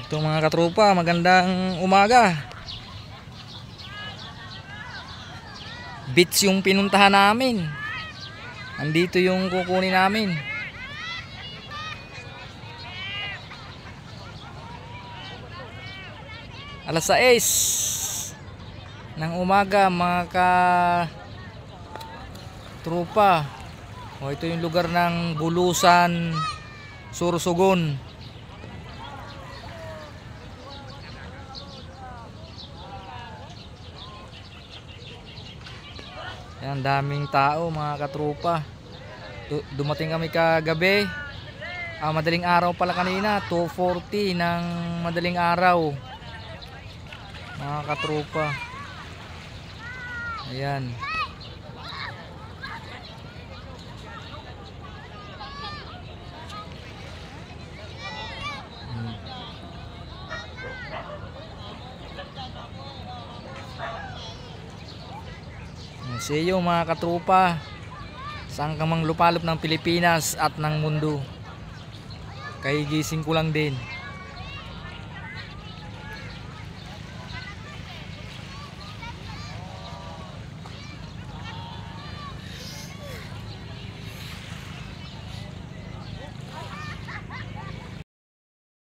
Ito mga katropa, magandang umaga. Beach yung pinuntahan namin. Andito yung kukunin namin. Alas 6 ng umaga mga katropa. Ito yung lugar ng Bulusan, Sorsogon. Yan, daming tao mga katropa. Dumating kami kagabi. Madaling araw pala kanina, 2:40 ng madaling araw. Mga katropa. Ayan. See you mga katropa, saan ka mang lupalop ng Pilipinas at ng mundo. Kay gising ko lang din.